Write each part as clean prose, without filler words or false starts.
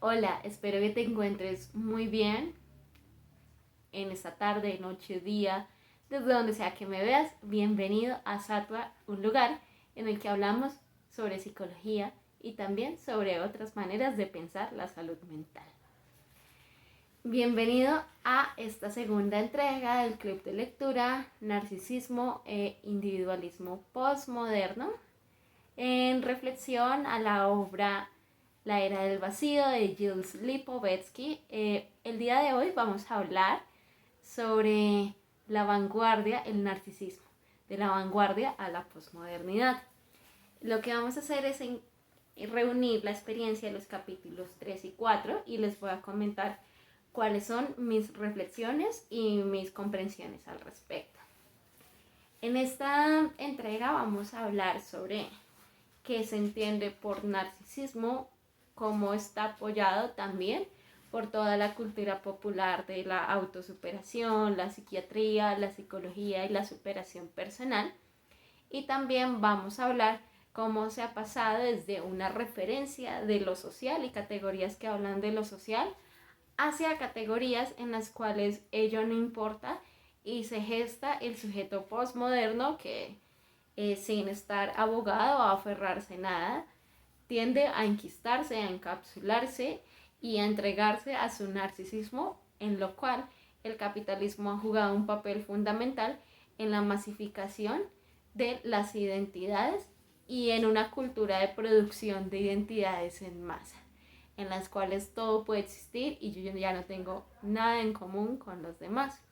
Hola, espero que te encuentres muy bien en esta tarde, noche, día, desde donde sea que me veas. Bienvenido a Sattva, un lugar en el que hablamos sobre psicología y también sobre otras maneras de pensar la salud mental. Bienvenido a esta segunda entrega del Club de Lectura Narcisismo e Individualismo Postmoderno, en reflexión a la obra La Era del Vacío de Gilles Lipovetsky. El día de hoy vamos a hablar sobre la vanguardia, el narcisismo, de la vanguardia a la posmodernidad. Lo que vamos a hacer es reunir la experiencia de los capítulos 3 y 4 y les voy a comentar cuáles son mis reflexiones y mis comprensiones al respecto. En esta entrega vamos a hablar sobre qué se entiende por narcisismo, cómo está apoyado también por toda la cultura popular de la autosuperación, la psiquiatría, la psicología y la superación personal. Y también vamos a hablar cómo se ha pasado desde una referencia de lo social y categorías que hablan de lo social hacia categorías en las cuales ello no importa y se gesta el sujeto postmoderno que sin estar abogado o aferrarse a nada, tiende a enquistarse, a encapsularse y a entregarse a su narcisismo, en lo cual el capitalismo ha jugado un papel fundamental en la masificación de las identidades y en una cultura de producción de identidades en masa, en las cuales todo puede existir y yo ya no tengo nada en común con los demás.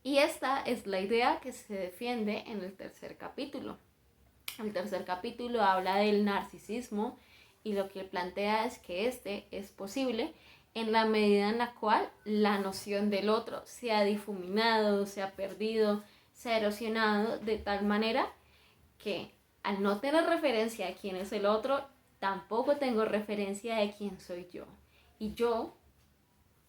Y esta es la idea que se defiende en el tercer capítulo. El tercer capítulo habla del narcisismo y lo que plantea es que este es posible en la medida en la cual la noción del otro se ha difuminado, se ha perdido, se ha erosionado de tal manera que al no tener referencia de quién es el otro, tampoco tengo referencia de quién soy yo. Y yo,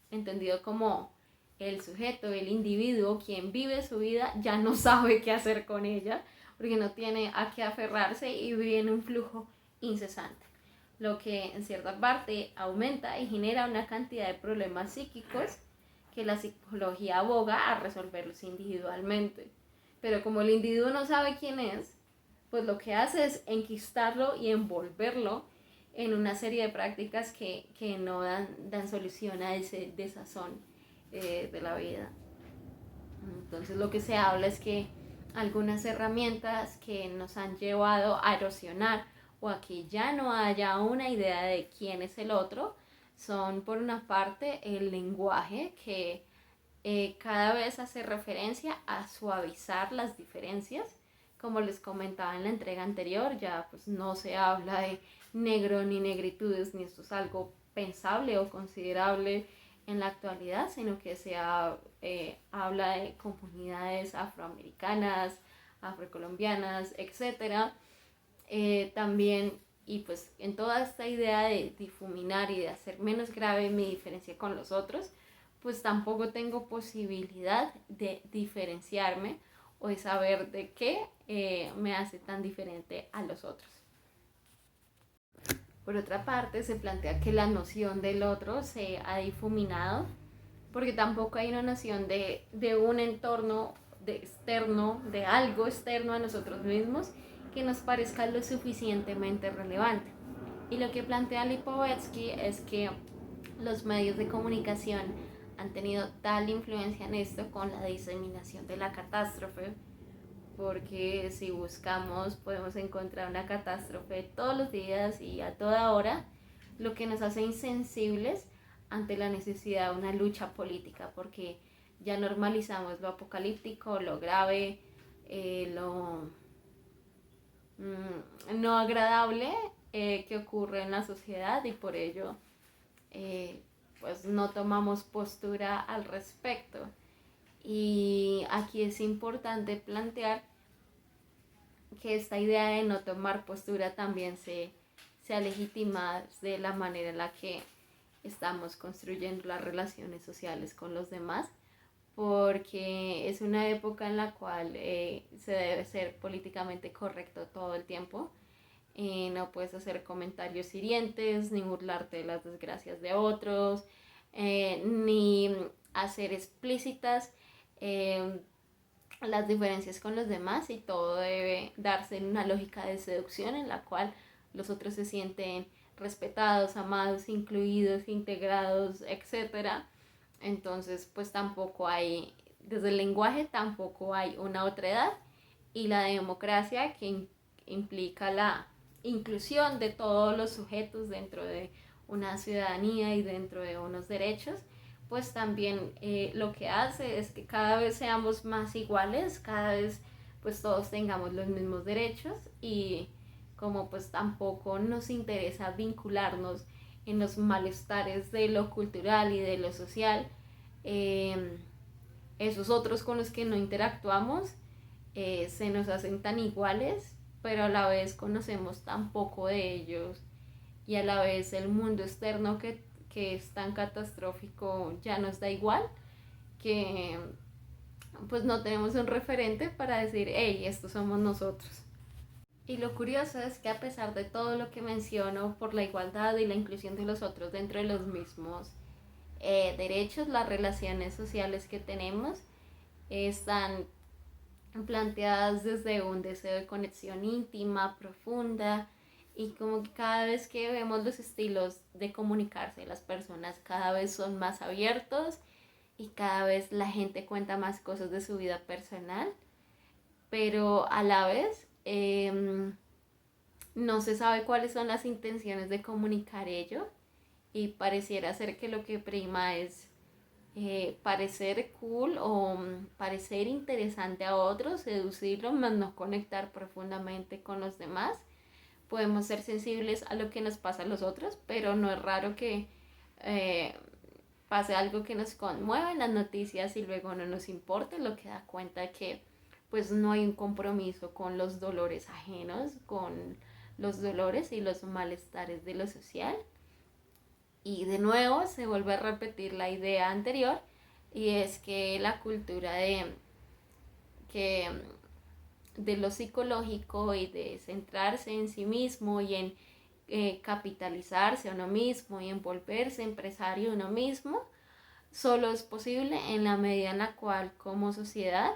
entendido como el sujeto, el individuo, quien vive su vida, ya no sabe qué hacer con ella, porque no tiene a qué aferrarse y vive en un flujo incesante, lo que en cierta parte aumenta y genera una cantidad de problemas psíquicos que la psicología aboga a resolverlos individualmente. Pero como el individuo no sabe quién es, pues lo que hace es enquistarlo y envolverlo en una serie de prácticas que no dan solución a ese desazón de la vida. Entonces lo que se habla es que algunas herramientas que nos han llevado a erosionar o a que ya no haya una idea de quién es el otro son, por una parte, el lenguaje que cada vez hace referencia a suavizar las diferencias. Como les comentaba en la entrega anterior, ya pues no se habla de negro ni negritudes, ni esto es algo pensable o considerable en la actualidad, sino que se habla de comunidades afroamericanas, afrocolombianas, etc. También, y pues en toda esta idea de difuminar y de hacer menos grave mi diferencia con los otros, pues tampoco tengo posibilidad de diferenciarme o de saber de qué me hace tan diferente a los otros. Por otra parte, se plantea que la noción del otro se ha difuminado porque tampoco hay una noción de un entorno externo, de algo externo a nosotros mismos que nos parezca lo suficientemente relevante. Y lo que plantea Lipovetsky es que los medios de comunicación han tenido tal influencia en esto con la diseminación de la catástrofe, porque si buscamos podemos encontrar una catástrofe todos los días y a toda hora, lo que nos hace insensibles ante la necesidad de una lucha política, porque ya normalizamos lo apocalíptico, lo grave, lo no agradable que ocurre en la sociedad y por ello pues no tomamos postura al respecto. Y aquí es importante plantear que esta idea de no tomar postura también se ha legitimado de la manera en la que estamos construyendo las relaciones sociales con los demás, porque es una época en la cual se debe ser políticamente correcto todo el tiempo no puedes hacer comentarios hirientes, ni burlarte de las desgracias de otros, ni hacer explícitas eh, las diferencias con los demás, y todo debe darse en una lógica de seducción en la cual los otros se sienten respetados, amados, incluidos, integrados, etcétera. Entonces, pues tampoco hay, desde el lenguaje tampoco hay una otra edad, y la democracia que implica la inclusión de todos los sujetos dentro de una ciudadanía y dentro de unos derechos, pues también lo que hace es que cada vez seamos más iguales, cada vez pues todos tengamos los mismos derechos, y como pues tampoco nos interesa vincularnos en los malestares de lo cultural y de lo social, eh, esos otros con los que no interactuamos se nos hacen tan iguales, pero a la vez conocemos tan poco de ellos, y a la vez el mundo externo que es tan catastrófico ya nos da igual, que pues no tenemos un referente para decir, hey, estos somos nosotros. Y lo curioso es que a pesar de todo lo que menciono por la igualdad y la inclusión de los otros dentro de los mismos derechos, las relaciones sociales que tenemos están planteadas desde un deseo de conexión íntima, profunda, y como que cada vez que vemos los estilos de comunicarse de las personas cada vez son más abiertos, y cada vez la gente cuenta más cosas de su vida personal, pero a la vez no se sabe cuáles son las intenciones de comunicar ello, y pareciera ser que lo que prima es parecer cool o parecer interesante a otros, seducirlos, más no conectar profundamente con los demás. Podemos ser sensibles a lo que nos pasa a los otros, pero no es raro que eh, pase algo que nos conmueva en las noticias y luego no nos importe, lo que da cuenta que pues no hay un compromiso con los dolores ajenos, con los dolores y los malestares de lo social. Y de nuevo se vuelve a repetir la idea anterior, y es que la cultura que, de lo psicológico y de centrarse en sí mismo y en capitalizarse a uno mismo y en volverse empresario uno mismo, solo es posible en la medida en la cual como sociedad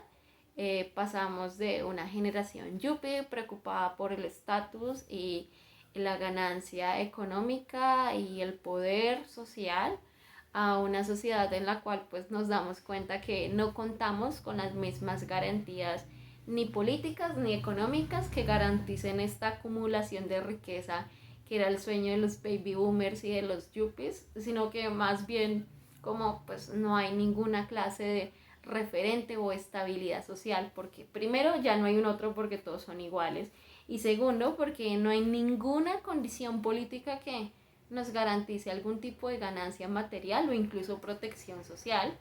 pasamos de una generación yuppie preocupada por el estatus y la ganancia económica y el poder social, a una sociedad en la cual pues nos damos cuenta que no contamos con las mismas garantías ni políticas ni económicas que garanticen esta acumulación de riqueza que era el sueño de los baby boomers y de los yuppies, sino que más bien como pues no hay ninguna clase de referente o estabilidad social, porque primero ya no hay un otro porque todos son iguales, y segundo porque no hay ninguna condición política que nos garantice algún tipo de ganancia material o incluso protección social.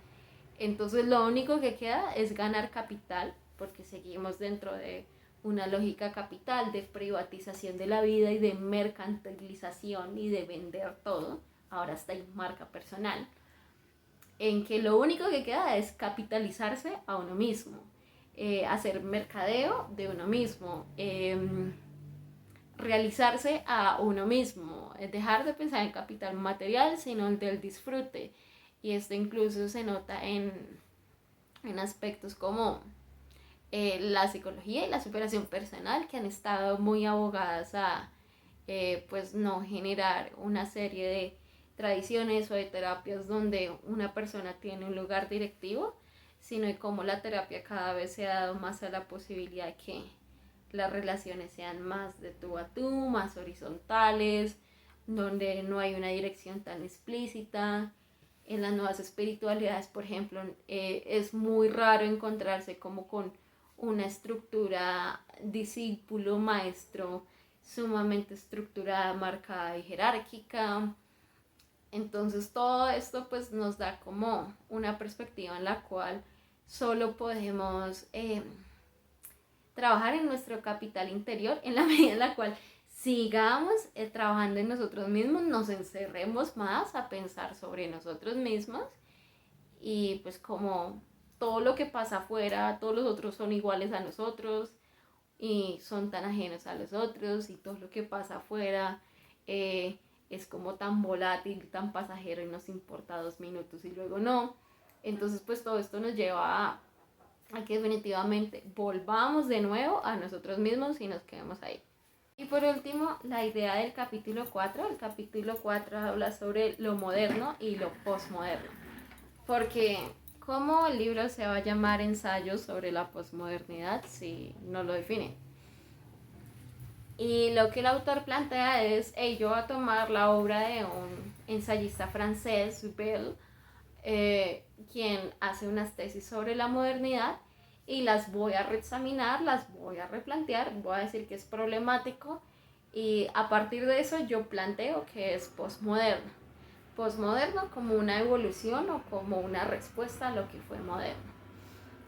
Entonces lo único que queda es ganar capital, porque seguimos dentro de una lógica capital de privatización de la vida y de mercantilización y de vender todo. Ahora está en marca personal, en que lo único que queda es capitalizarse a uno mismo, hacer mercadeo de uno mismo, realizarse a uno mismo, dejar de pensar en capital material, sino en del disfrute. Y esto incluso se nota en aspectos como la psicología y la superación personal, que han estado muy abogadas a pues no generar una serie de tradiciones o de terapias donde una persona tiene un lugar directivo, sino de cómo la terapia cada vez se ha dado más a la posibilidad de que las relaciones sean más de tú a tú, más horizontales, donde no hay una dirección tan explícita. En las nuevas espiritualidades, por ejemplo, es muy raro encontrarse como con una estructura discípulo-maestro sumamente estructurada, marcada y jerárquica. Entonces todo esto pues nos da como una perspectiva en la cual solo podemos trabajar en nuestro capital interior en la medida en la cual sigamos trabajando en nosotros mismos, nos encerremos más a pensar sobre nosotros mismos, y pues como todo lo que pasa afuera, todos los otros son iguales a nosotros, y son tan ajenos a los otros y todo lo que pasa afuera es como tan volátil, tan pasajero y nos importa 2 minutos y luego no. Entonces pues todo esto nos lleva a que definitivamente volvamos de nuevo a nosotros mismos y nos quedemos ahí. Y por último, la idea del capítulo 4. El capítulo 4 habla sobre lo moderno y lo posmoderno. Porque, ¿cómo el libro se va a llamar Ensayos sobre la posmodernidad si no lo define? Y lo que el autor plantea es, yo voy a tomar la obra de un ensayista francés, Bell, quien hace unas tesis sobre la modernidad y las voy a reexaminar, las voy a replantear, voy a decir que es problemático y a partir de eso yo planteo que es posmoderno. Posmoderno como una evolución o como una respuesta a lo que fue moderno.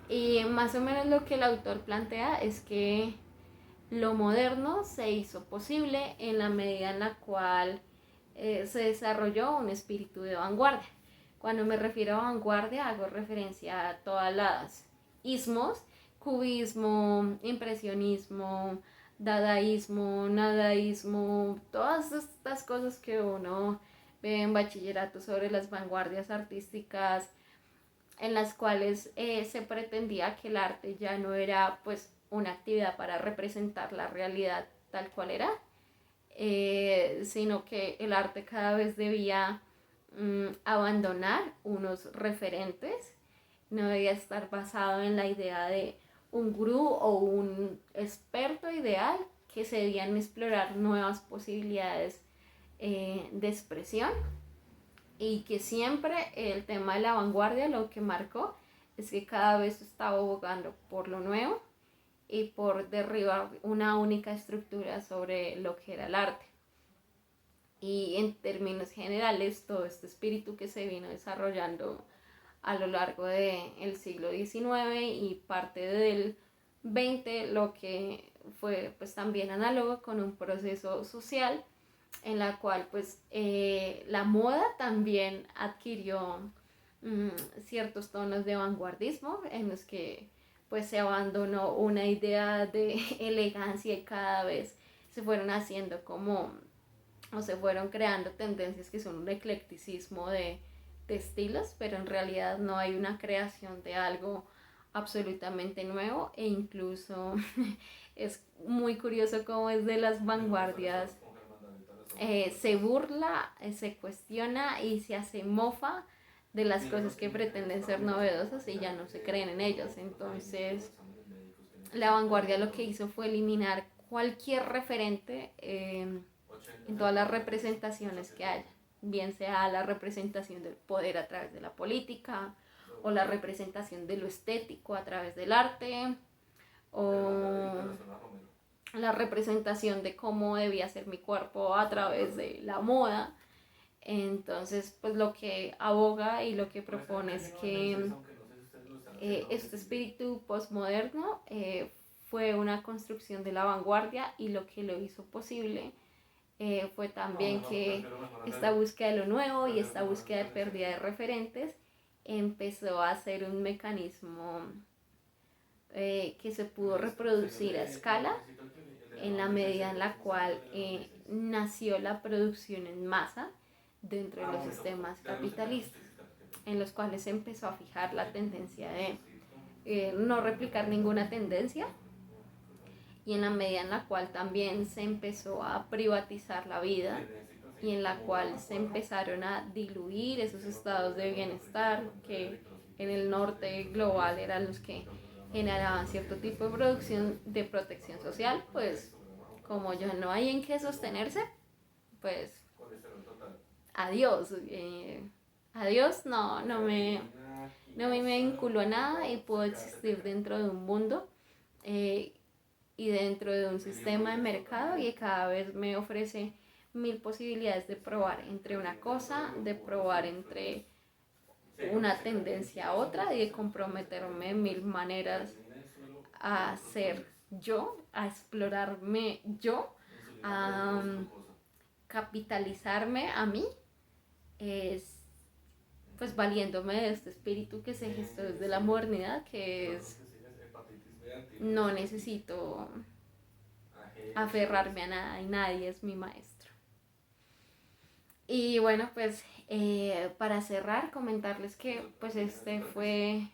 Y más o menos lo que el autor plantea es que lo moderno se hizo posible en la medida en la cual se desarrolló un espíritu de vanguardia. Cuando me refiero a vanguardia hago referencia a todas las ismos, cubismo, impresionismo, dadaísmo, nadaísmo, todas estas cosas que uno ve en bachillerato sobre las vanguardias artísticas, en las cuales se pretendía que el arte ya no era pues una actividad para representar la realidad tal cual era, sino que el arte cada vez debía abandonar unos referentes, no debía estar basado en la idea de un gurú o un experto ideal, que se debían explorar nuevas posibilidades de expresión y que siempre el tema de la vanguardia lo que marcó es que cada vez estaba abogando por lo nuevo y por derribar una única estructura sobre lo que era el arte. Y en términos generales, todo este espíritu que se vino desarrollando a lo largo del siglo XIX y parte del XX, lo que fue pues también análogo con un proceso social en la cual pues la moda también adquirió ciertos tonos de vanguardismo en los que pues se abandonó una idea de elegancia y cada vez se fueron haciendo como o se fueron creando tendencias que son un eclecticismo de estilos, pero en realidad no hay una creación de algo absolutamente nuevo e incluso es muy curioso cómo es de las vanguardias se burla, se cuestiona y se hace mofa de las cosas que pretenden ser novedosas y ya no se creen en ellas. Entonces, la vanguardia lo que hizo fue eliminar cualquier referente en todas las representaciones que haya, bien sea la representación del poder a través de la política o la representación de lo estético a través del arte o la representación de cómo debía ser mi cuerpo a través de la moda. Entonces, pues lo que aboga y lo que propone es que este espíritu postmoderno fue una construcción de la vanguardia y lo que lo hizo posible fue también que esta búsqueda de lo nuevo y esta búsqueda de pérdida de referentes empezó a ser un mecanismo que se pudo reproducir a escala en la medida en la cual nació la producción en masa dentro de los sistemas capitalistas, en los cuales se empezó a fijar la tendencia de no replicar ninguna tendencia y en la medida en la cual también se empezó a privatizar la vida y en la cual se empezaron a diluir esos estados de bienestar que en el norte global eran los que generaban cierto tipo de producción de protección social, pues como ya no hay en qué sostenerse, pues adiós, adiós, no me vinculo a nada y puedo existir dentro de un mundo y dentro de un sistema de mercado y cada vez me ofrece 1000 posibilidades de probar entre una cosa, de probar entre una tendencia a otra y de comprometerme en 1000 maneras a ser yo, a explorarme yo, a capitalizarme a mí, es pues valiéndome de este espíritu que se gestó desde la modernidad, que es no necesito aferrarme a nada y nadie es mi maestro. Y bueno, pues para cerrar, comentarles que pues este fue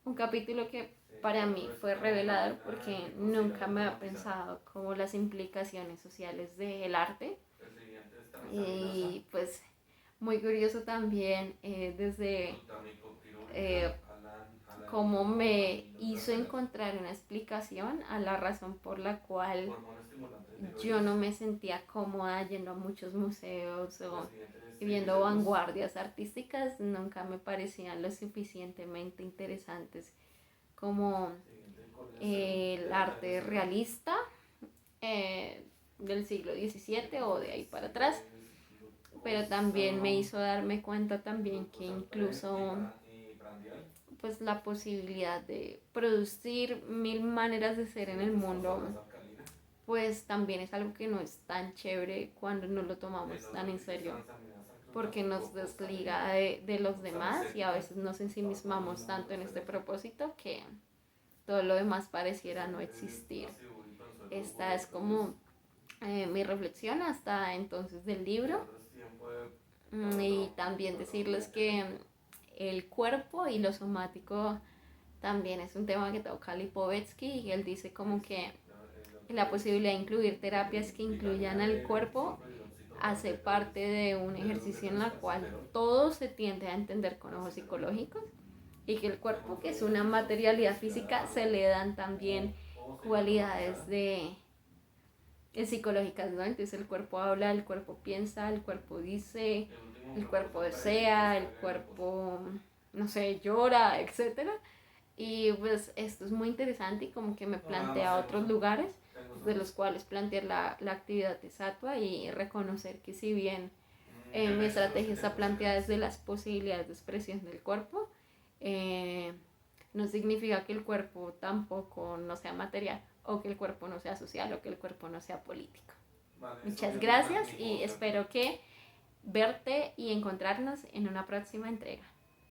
un capítulo que para mí fue revelador porque nunca me había pensado como las implicaciones sociales del arte. Y pues muy curioso también desde eh, cómo me hizo encontrar una explicación a la razón por la cual yo no me sentía cómoda yendo a muchos museos o viendo vanguardias artísticas, nunca me parecían lo suficientemente interesantes como el arte realista del siglo XVII o de ahí para atrás, pero también me hizo darme cuenta también que incluso pues la posibilidad de producir mil maneras de ser en el mundo pues también es algo que no es tan chévere cuando no lo tomamos tan en serio porque nos desliga de los demás y a veces nos ensimismamos tanto en este propósito que todo lo demás pareciera no existir. Esta es como mi reflexión hasta entonces del libro. Y también decirles que el cuerpo y lo somático también es un tema que toca Lipovetsky y él dice como que la posibilidad de incluir terapias que incluyan al cuerpo hace parte de un ejercicio en la cual todo se tiende a entender con ojos psicológicos y que el cuerpo, que es una materialidad física, se le dan también cualidades psicológicas, ¿no? Entonces el cuerpo habla, el cuerpo piensa, el cuerpo dice, el cuerpo desea, el cuerpo, no sé, llora, etcétera. Y pues esto es muy interesante y como que me plantea otros lugares de los cuales plantear la actividad de Sattva y reconocer que si bien mi estrategia está planteada desde las posibilidades de expresión del cuerpo, eh, no significa que el cuerpo tampoco no sea material o que el cuerpo no sea social o que el cuerpo no sea político. Muchas gracias y espero que verte y encontrarnos en una próxima entrega.